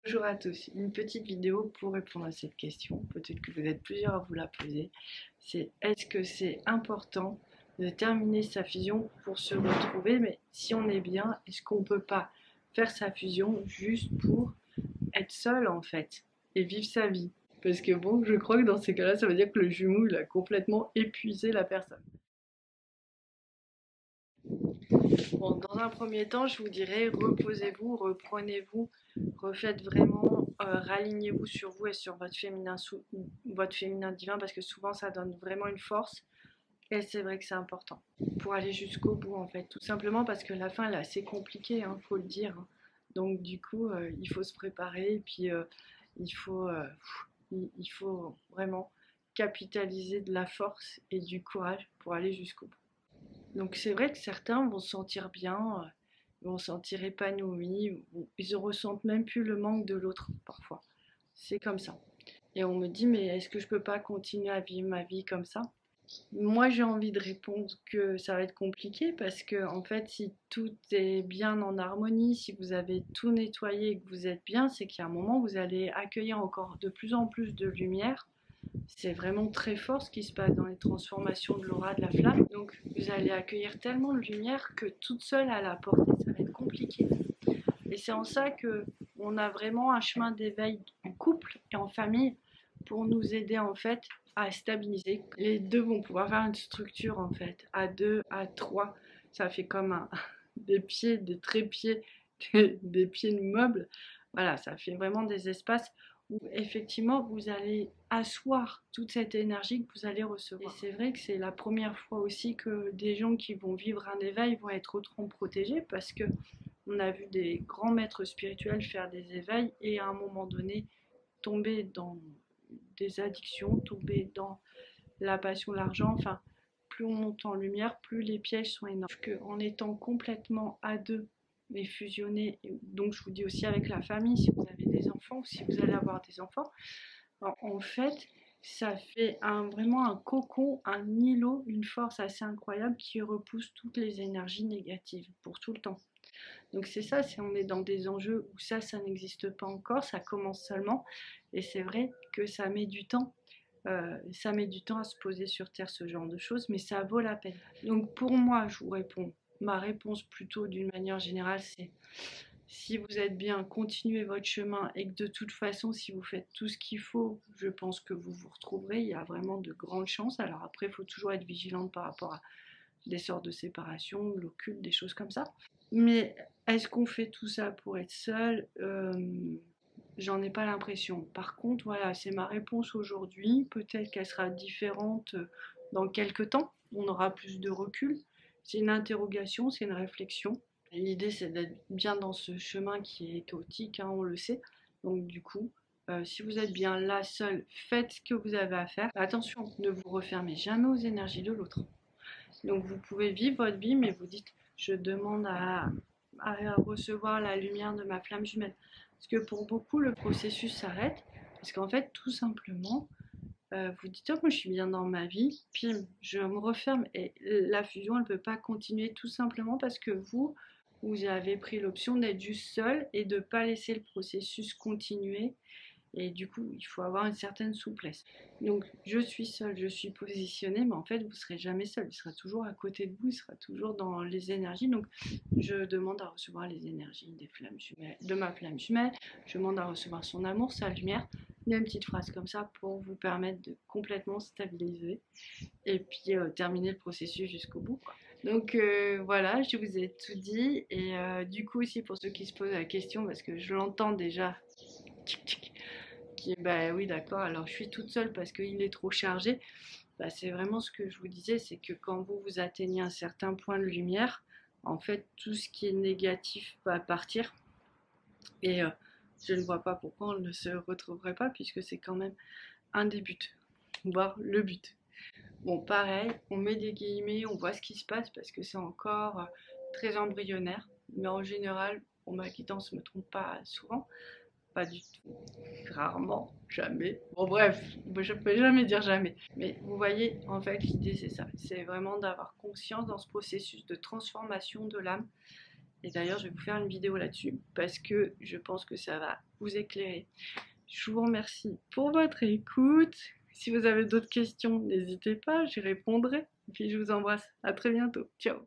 Bonjour à tous, une petite vidéo pour répondre à cette question, peut-être que vous êtes plusieurs à vous la poser, c'est est-ce que c'est important de terminer sa fusion pour se retrouver, mais si on est bien, est-ce qu'on peut pas faire sa fusion juste pour être seul en fait et vivre sa vie? Parce que bon, je crois que dans ces cas-là, ça veut dire que le jumeau, il a complètement épuisé la personne. Bon, dans un premier temps, je vous dirais reposez-vous, reprenez-vous, refaites vraiment, ralignez-vous sur vous et sur votre féminin divin parce que souvent ça donne vraiment une force et c'est vrai que c'est important pour aller jusqu'au bout en fait, tout simplement parce que la fin elle est assez compliquée, hein, faut le dire, hein. Donc du coup, il faut se préparer et puis il faut, il faut vraiment capitaliser de la force et du courage pour aller jusqu'au bout. Donc c'est vrai que certains vont se sentir bien, vont se sentir épanouis, ils ne ressentent même plus le manque de l'autre parfois. C'est comme ça. Et on me dit, mais est-ce que je peux pas continuer à vivre ma vie comme ça? Moi, j'ai envie de répondre que ça va être compliqué parce que, en fait, si tout est bien en harmonie, si vous avez tout nettoyé et que vous êtes bien, c'est qu'il y a un moment où vous allez accueillir encore de plus en plus de lumière. C'est vraiment très fort ce qui se passe dans les transformations de l'aura de la flamme. Donc vous allez accueillir tellement de lumière que toute seule à la portée, ça va être compliqué. Et c'est en ça que on a vraiment un chemin d'éveil en couple et en famille pour nous aider en fait à stabiliser. Les deux vont pouvoir faire une structure en fait, à deux, à trois. Ça fait comme des pieds, des trépieds, des pieds de meubles. Voilà, ça fait vraiment des espaces où effectivement vous allez asseoir toute cette énergie que vous allez recevoir. Et c'est vrai que c'est la première fois aussi que des gens qui vont vivre un éveil vont être autrement protégés parce que on a vu des grands maîtres spirituels faire des éveils et à un moment donné tomber dans des addictions, tomber dans la passion, l'argent, enfin plus on monte en lumière, plus les pièges sont énormes. En étant complètement à deux et fusionné, donc je vous dis aussi avec la famille, si vous avez des enfants ou si vous allez avoir des enfants, en fait, ça fait vraiment un cocon, un îlot, une force assez incroyable qui repousse toutes les énergies négatives pour tout le temps. Donc c'est ça, si on est dans des enjeux où ça n'existe pas encore, ça commence seulement, et c'est vrai que ça met du temps à se poser sur Terre ce genre de choses, mais ça vaut la peine. Donc pour moi, je vous réponds, ma réponse plutôt d'une manière générale, c'est si vous êtes bien, continuez votre chemin et que de toute façon, si vous faites tout ce qu'il faut, je pense que vous vous retrouverez. Il y a vraiment de grandes chances. Alors après, il faut toujours être vigilante par rapport à des sortes de séparation, l'occulte, des choses comme ça. Mais est-ce qu'on fait tout ça pour être seul? J'en ai pas l'impression. Par contre, voilà, c'est ma réponse aujourd'hui. Peut-être qu'elle sera différente dans quelques temps. On aura plus de recul. C'est une interrogation, c'est une réflexion. L'idée, c'est d'être bien dans ce chemin qui est chaotique, hein, on le sait. Donc, du coup, si vous êtes bien là seul, faites ce que vous avez à faire. Attention, ne vous refermez jamais aux énergies de l'autre. Donc, vous pouvez vivre votre vie, mais vous dites, je demande à recevoir la lumière de ma flamme jumelle. Parce que pour beaucoup, le processus s'arrête. Parce qu'en fait, tout simplement, vous dites, oh, moi je suis bien dans ma vie, puis je me referme et la fusion, elle ne peut pas continuer tout simplement parce que vous avez pris l'option d'être juste seul et de ne pas laisser le processus continuer. Et du coup, il faut avoir une certaine souplesse. Donc, je suis seule, je suis positionnée, mais en fait, vous ne serez jamais seul. Il sera toujours à côté de vous, il sera toujours dans les énergies. Donc, je demande à recevoir les énergies des flammes jumelles, de ma flamme jumelle. Je demande à recevoir son amour, sa lumière. Il y a une petite phrase comme ça pour vous permettre de complètement stabiliser et puis terminer le processus jusqu'au bout, quoi. Donc voilà, je vous ai tout dit. Et du coup, aussi pour ceux qui se posent la question, parce que je l'entends déjà, tchic, tchic, qui est bah oui, d'accord, alors je suis toute seule parce qu'il est trop chargé. Bah, c'est vraiment ce que je vous disais, c'est que quand vous atteignez un certain point de lumière, en fait, tout ce qui est négatif va partir. Et je ne vois pas pourquoi on ne se retrouverait pas, puisque c'est quand même un des buts, voire le but. Bon, pareil, on met des guillemets, on voit ce qui se passe parce que c'est encore très embryonnaire. Mais en général, pour ma guidance, ne me trompe pas souvent. Pas du tout. Rarement, jamais. Bon, bref, je peux jamais dire jamais. Mais vous voyez, en fait, l'idée, c'est ça. C'est vraiment d'avoir conscience dans ce processus de transformation de l'âme Et d'ailleurs, je vais vous faire une vidéo là-dessus parce que je pense que ça va vous éclairer. Je vous remercie pour votre écoute. Si vous avez d'autres questions, n'hésitez pas, j'y répondrai. Et puis je vous embrasse. À très bientôt. Ciao.